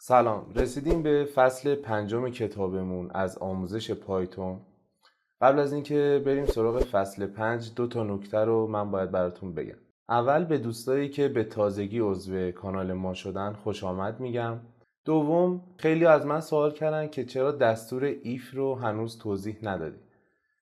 سلام، رسیدیم به فصل 5 کتابمون از آموزش پایتون. قبل از اینکه بریم سراغ فصل 5 دو تا نکته رو من باید براتون بگم. اول به دوستایی که به تازگی عضو کانال ما شدن خوش آمد میگم. دوم، خیلی از من سوال کردن که چرا دستور ایف رو هنوز توضیح ندادی.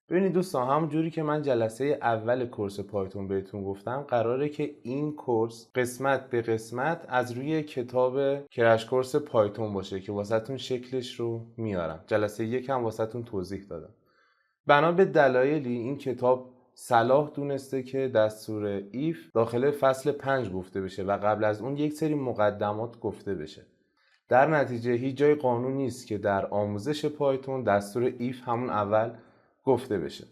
ببینید دوستان، همون جوری که من جلسه اول کورس پایتون بهتون گفتم، قراره که این کورس قسمت به قسمت از روی کتاب کرش کورس پایتون باشه که واسهتون شکلش رو میارم. جلسه یکم واسهتون توضیح دادم. بنا به دلایلی این کتاب صلاح دونسته که دستور ایف داخل فصل 5 گفته بشه و قبل از اون یک سری مقدمات گفته بشه. در نتیجه هیچ جای قانون نیست که در آموزش پایتون دستور ایف همون اول گفته بشه.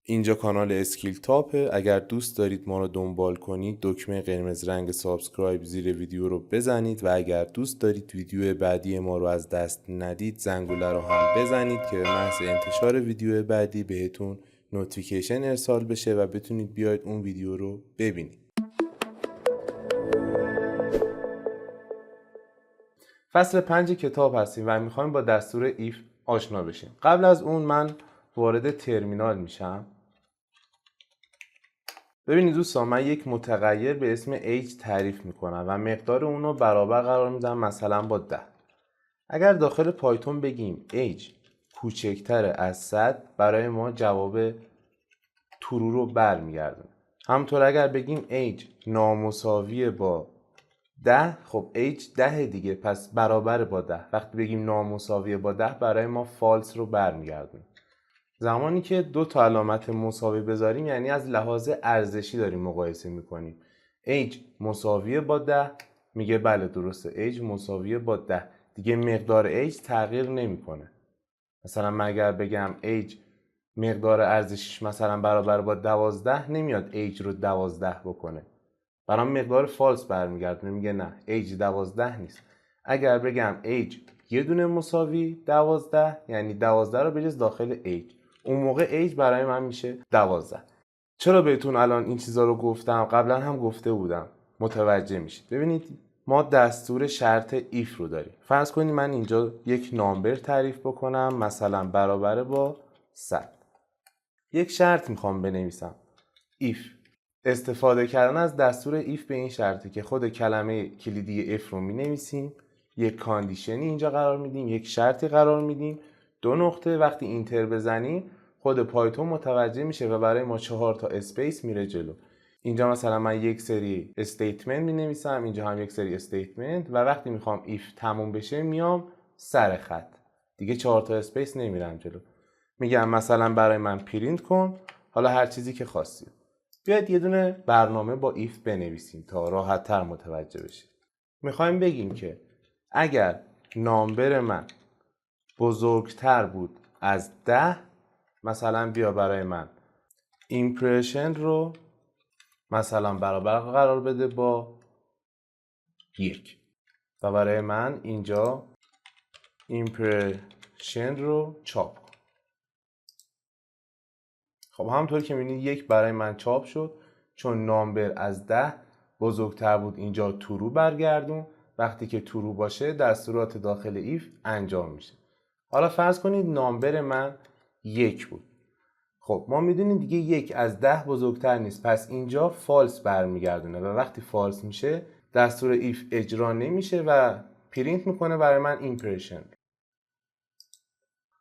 اینجا کانال اسکیل تاپه. اگر دوست دارید ما رو دنبال کنید دکمه قرمز رنگ سابسکرایب زیر ویدیو رو بزنید و اگر دوست دارید ویدیو بعدی ما رو از دست ندید زنگوله رو هم بزنید که به محض انتشار ویدیو بعدی بهتون نوتیفیکیشن ارسال بشه و بتونید بیاید اون ویدیو رو ببینید. فصل 5 کتاب هستیم و میخوایم با دستور ایف آشنا بشیم. قبل از اون من وارد ترمینال میشم. ببینید دوستان، من یک متغیر به اسم age تعریف میکنم و مقدار اون رو برابر قرار میدم مثلا با 10. اگر داخل پایتون بگیم age کوچکتر از 100 برای ما جواب true رو برمیگردونه. همونطور اگر بگیم age نامساوی با 10، خب age 10 دیگه، پس برابر با 10. وقتی بگیم نامساوی با 10 برای ما false رو برمیگردونه. زمانی که دو تا علامت مساوی بذاریم یعنی از لحاظ ارزشی داریم مقایسه میکنیم. age مساوی با 10 میگه بله درسته، age مساوی با 10 دیگه مقدار age تغییر نمیکنه. مثلا من اگر بگم age مقدار ارزشیش مثلا برابر با 12 نمیاد age رو 12 بکنه، برام مقدار فالس برمیگردونه، میگه نه age 12 نیست. اگر بگم age یه دونه مساوی 12 یعنی 12 رو بجز داخل age، اون موقع ایج برای من میشه 12. چرا بهتون الان این چیزا رو گفتم؟ قبلا هم گفته بودم، متوجه میشید. ببینید ما دستور شرط ایف رو داریم. فرض کنید من اینجا یک نامبر تعریف بکنم مثلا برابر با 100. یک شرط میخوام بنویسم ایف. استفاده کردن از دستور ایف به این شرطه که خود کلمه کلیدی اف رو مینویسیم، یک کاندیشنی اینجا قرار میدیم، یک شرطی قرار میدیم، دو نقطه. وقتی اینتر بزنیم خود پایتون متوجه میشه و برای ما 4 تا اسپیس میره جلو. اینجا مثلا من یک سری استیتمنت مینویسم، اینجا هم یک سری استیتمنت و وقتی میخوام ایف تموم بشه میام سر خط، دیگه 4 تا اسپیس نمیرم جلو. میگم مثلا برای من پرینت کن حالا هر چیزی که خواستید. بیاید یه دونه برنامه با ایف بنویسیم تا راحت تر متوجه بشید. میخوایم بگیم که اگر نامبر من بزرگتر بود از 10، مثلا بیا برای من ایمپرشن رو مثلا برابر قرار بده با 1 و برای من اینجا ایمپرشن رو چاپ کن. خب همونطور که میبینید 1 برای من چاپ شد چون نامبر از 10 بزرگتر بود. اینجا ترو برگردون، وقتی که ترو باشه دستورات داخل ایف انجام میشه. حالا فرض کنید نامبر من 1 بود. خب ما میدونیم دیگه 1 از 10 بزرگتر نیست، پس اینجا فالس برمیگردونه و وقتی فالس میشه دستور ایف اجرا نمیشه و پرینت میکنه برای من ایمپرشن.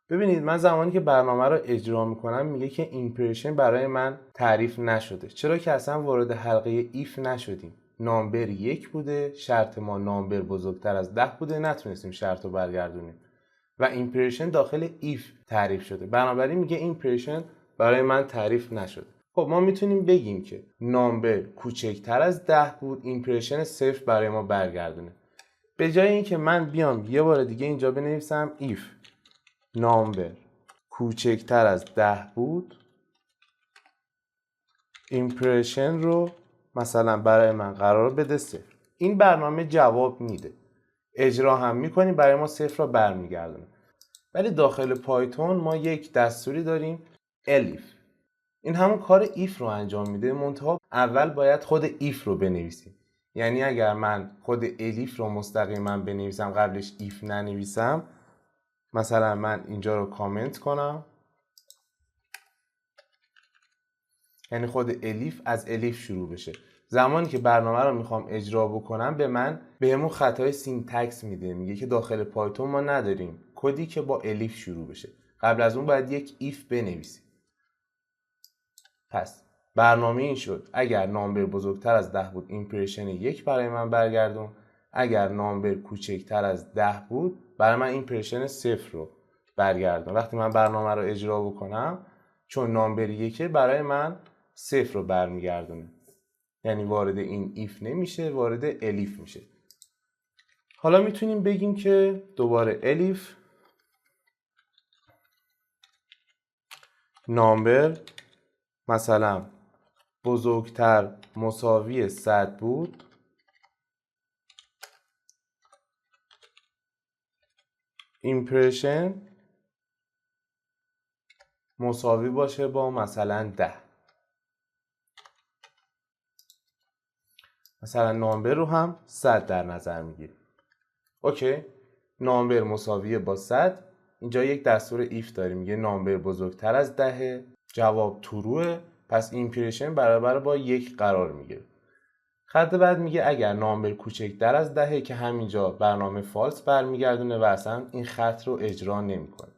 ببینید من زمانی که برنامه رو اجرا میکنم میگه که ایمپرشن برای من تعریف نشده، چرا که اصلا وارد حلقه ایف نشدیم. نامبر 1 بوده، شرط ما نامبر بزرگتر از 10 بوده، نتونستیم شرط رو برگردونیم و ایمپرشن داخل ایف تعریف شده، بنابراین میگه ایمپرشن برای من تعریف نشده. خب ما میتونیم بگیم که نامبر کوچکتر از 10 بود، ایمپرشن 0 برای ما برگردونه. به جای اینکه من بیام یه بار دیگه اینجا بنویسم ایف نامبر کوچکتر از 10 بود، ایمپرشن رو مثلا برای من قرار بده 0. این برنامه جواب میده، اجرا هم میکنیم برای ما 0 را برمیگردونه. ولی داخل پایتون ما یک دستوری داریم elif. این همون کار ایف رو انجام میده، منتها اول باید خود ایف رو بنویسیم. یعنی اگر من خود الیف رو مستقیما بنویسم قبلش ایف ننویسم، مثلا من اینجا رو کامنت کنم، یعنی خود الیف از الیف شروع بشه. زمانی که برنامه رو میخوام اجرا بکنم بهمون خطای سینتکس میده، میگه که داخل پایتون ما نداریم کدی که با الیف شروع بشه، قبل از اون باید یک ایف بنویسیم. پس برنامه این شد اگر نامبر بزرگتر از 10 بود ایمپرشن 1 برای من برگردون، اگر نامبر کوچکتر از 10 بود برای من ایمپرشن 0 رو برگردون. وقتی من برنامه رو اجرا بکنم چون نامبر 1 برای من 0 رو برمیگردونه، یعنی وارد این ایف نمیشه، وارد الیف میشه. حالا میتونیم بگیم که دوباره الیف نامبر مثلا بزرگتر مساوی 100 بود، ایمپرشن مساوی باشه با مثلا 10. مثلا نامبر رو هم 100 در نظر میگیریم. اوکی، نامبر مساویه با 100. اینجا یک دستور ایف داریم میگه نامبر بزرگتر از 10، جواب تروه، پس ایمپرشن برابر با 1 قرار میگیره. خط بعد میگه اگر نامبر کوچکتر از 10 که همینجا برنامه فالس برمیگردونه و اصلا این خط رو اجرا نمیکنه.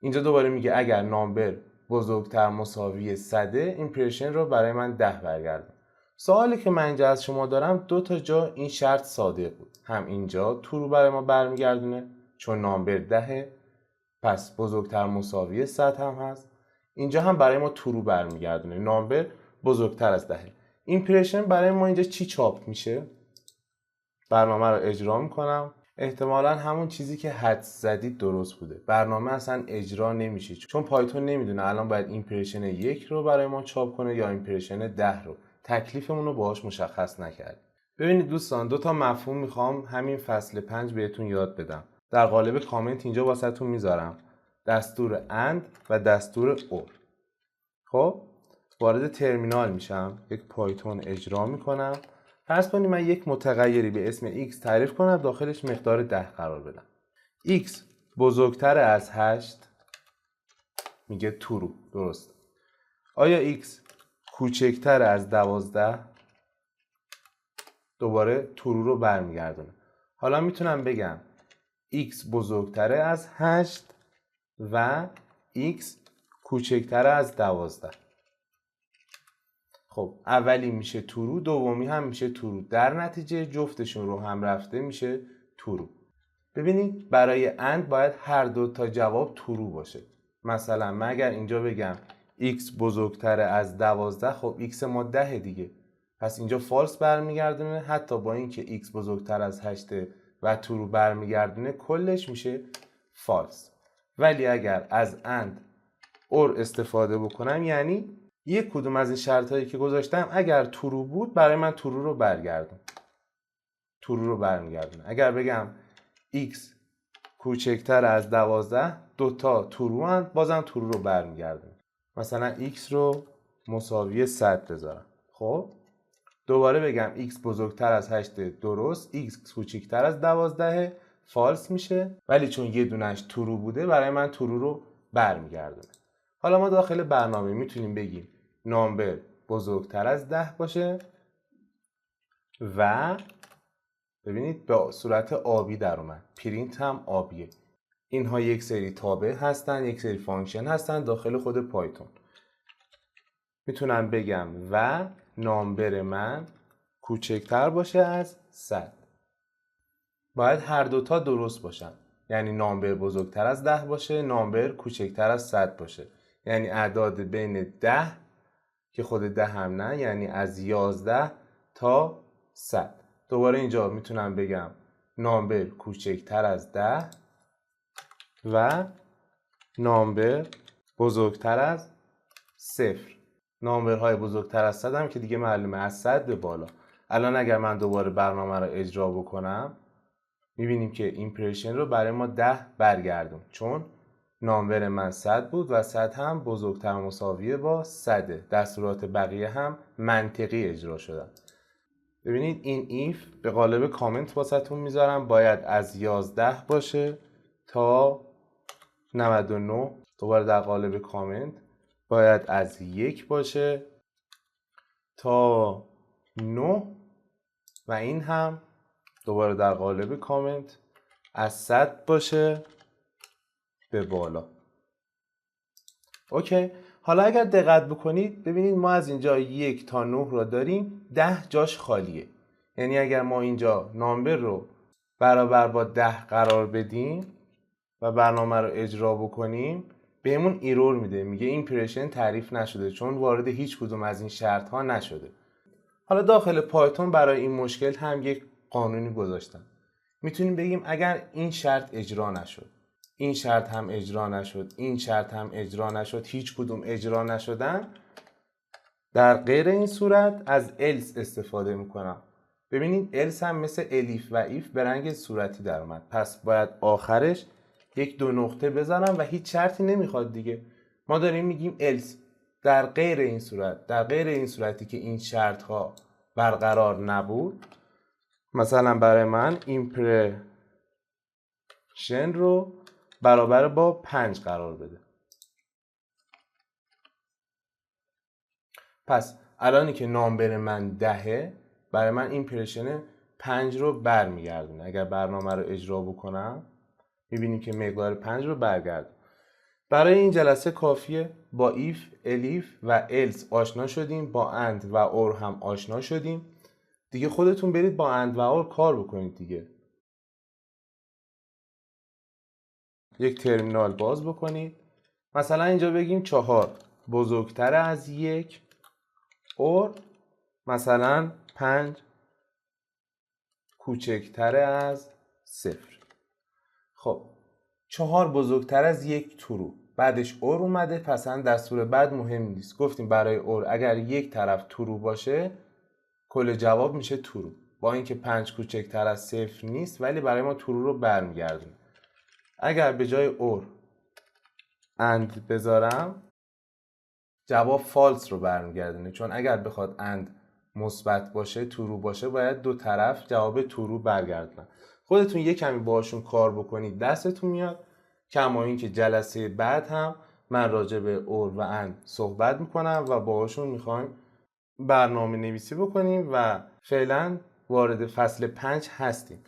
اینجا دوباره میگه اگر نامبر بزرگتر مساوی 100 ایمپرشن رو برای من 10 برگردون. سوالی که من اینجا از شما دارم، دو تا جا این شرط صادق بود، هم اینجا ترو برای ما برمیگردونه چون نامبر 10 پس بزرگتر مساوی 100 هم هست، اینجا هم برای ما ترو برمیگردونه نامبر بزرگتر از 10. ایمپرشن برای ما اینجا چی چاپ میشه؟ برنامه رو اجرا میکنم، احتمالا همون چیزی که حدس زدید درست بوده، برنامه اصلا اجرا نمیشه چون پایتون نمیدونه الان باید ایمپرشن 1 رو برای ما چاپ کنه یا ایمپرشن 10 رو، تکلیفمون رو باهاش مشخص نکرد. ببینید دوستان، دو تا مفهوم میخوام همین فصل 5 بهتون یاد بدم، در قالب کامنت اینجا واسهتون میذارم، دستور اند و دستور اور. خب وارد ترمینال میشم، یک پایتون اجرا میکنم، فرض کنید من یک متغیری به اسم x تعریف کنم، داخلش مقدار 10 قرار بدم. x بزرگتر از 8 میگه ترو، درست. آیا x کوچکتر از 12؟ دوباره ترو رو برمیگردونه. حالا میتونم بگم x بزرگتر از 8 و x کوچکتر از 12. خب اولی میشه ترو، دومی هم میشه ترو، در نتیجه جفتشون رو هم رفته میشه ترو. ببینید برای اند باید هر دو تا جواب ترو باشه. مثلا من اگر اینجا بگم x بزرگتر از 12، خب x ما 10 دیگه، پس اینجا فالس برمیگردونه، حتی با اینکه x بزرگتر از 8 و ترو برمیگردونه کلش میشه فالس. ولی اگر از اند اور استفاده بکنم، یعنی یک کدوم از این شرط هایی که گذاشتم اگر ترو بود برای من ترو رو برگردون، ترو رو برمیگردونه. اگر بگم x کوچکتر از 12، دوتا ترو هست، بازم ترو رو برمیگردونه. مثلا x رو مساوی 100 بذارم. خب دوباره بگم x بزرگتر از 8 درست، x کوچکتر از 12 فالس میشه، ولی چون یه دونش ترو بوده برای من ترو رو برمیگردونه. حالا ما داخل برنامه میتونیم بگیم نامبر بزرگتر از 10 باشه و ببینید به صورت آبی در اومد، پرینت هم آبیه. اینها یک سری تابع هستن، یک سری فانکشن هستن داخل خود پایتون. میتونم بگم و نامبر من کوچکتر باشه از 100. باید هر دوتا درست باشن، یعنی نامبر بزرگتر از 10 باشه، نامبر کوچکتر از 100 باشه، یعنی اعداد بین 10 که خود 10 هم نه، یعنی از 11 تا 100. دوباره اینجا میتونم بگم نامبر کوچکتر از 10 و نامبر بزرگتر از 0. نامبرهای بزرگتر از 100 هم که دیگه معلومه از 100 به بالا. الان اگر من دوباره برنامه رو اجرا بکنم میبینیم که ایمپرشن رو برای ما 10 برگردون، چون نامبر من 100 بود و 100 هم بزرگتر مساویه با 100. دستورات بقیه هم منطقی اجرا شدن. ببینید این ایف به قالب کامنت واسهتون میذارم، باید از 11 باشه تا 99. دوباره در قالب کامنت باید از 1 باشه تا 9 و این هم دوباره در قالب کامنت از 100 باشه به بالا. اوکی. حالا اگر دقت بکنید ببینید ما از اینجا 1 تا 9 رو داریم، 10 جاش خالیه. یعنی اگر ما اینجا نامبر رو برابر با 10 قرار بدیم و برنامه رو اجرا بکنیم بهمون ایرور میده، میگه این ایمپرشن تعریف نشده چون وارد هیچ کدوم از این شرط ها نشده. حالا داخل پایتون برای این مشکل هم یک قانونی گذاشتم. میتونیم بگیم اگر این شرط اجرا نشد، این شرط هم اجرا نشد، این شرط هم اجرا نشد، هیچ کدوم اجرا نشدن، در غیر این صورت از else استفاده میکنم. ببینید else هم مثل الیف و ایف به رنگ صورتی در اومد، پس باید آخرش یک دو نقطه بزنم و هیچ شرطی نمیخواد دیگه. ما داریم میگیم else در غیر این صورت، در غیر این صورتی که این شرط ها برقرار نبود، مثلا برای من ایمپرشن رو برابر با 5 قرار بده. پس الانی که نامبر من 10، برای من ایمپرشن 5 رو برمیگردونه. اگر برنامه رو اجرا بکنم میبینیم که مقدار 5 رو برگردونه. برای این جلسه کافیه با ایف، الیف و الس آشنا شدیم، با اند و اور هم آشنا شدیم. دیگه خودتون برید با اند و اور کار بکنید دیگه. یک ترمینال باز بکنید، مثلا اینجا بگیم 4 بزرگتر از 1، اور مثلا 5 کوچکتر از 0. خب 4 بزرگتر از 1 ترو، بعدش اور اومده، پس دستور بعد مهم نیست. گفتیم برای اور اگر یک طرف ترو باشه کل جواب میشه ترو، با اینکه 5 کوچکتر از 0 نیست ولی برای ما ترو رو برمیگردونه. اگر به جای اور اند بذارم جواب فالس رو برمیگردونه، چون اگر بخواد اند مثبت باشه ترو باشه باید دو طرف جواب ترو برگردونن. خودتون یه کمی باهاشون کار بکنید دستتون میاد. کما اینکه جلسه بعد هم من راجع به اور و اند صحبت میکنم و باهاشون میخوایم برنامه نویسی بکنیم و فعلا وارد فصل 5 هستیم.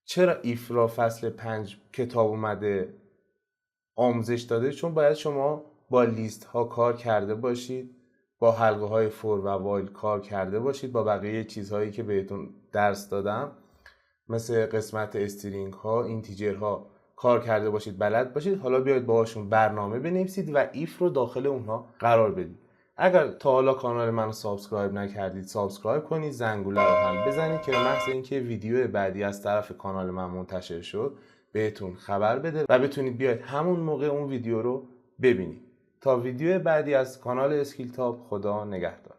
چرا ایف را فصل 5 کتاب اومده آموزش داده؟ چون باید شما با لیست ها کار کرده باشید، با حلقه های فور و وایل کار کرده باشید، با بقیه چیزهایی که بهتون درس دادم مثل قسمت استرینگ ها، اینتیجر ها کار کرده باشید، بلد باشید. حالا بیاید باهاشون برنامه بنویسید و ایف رو داخل اونها قرار بدید. اگر تا حالا کانال منو سابسکرایب نکردید سابسکرایب کنید، زنگوله رو هم بزنید که به محض اینکه ویدیو بعدی از طرف کانال من منتشر شد بهتون خبر بده و بتونید بیاید همون موقع اون ویدیو رو ببینید. تا ویدیو بعدی از کانال اسکیل تاپ، خدا نگهدار.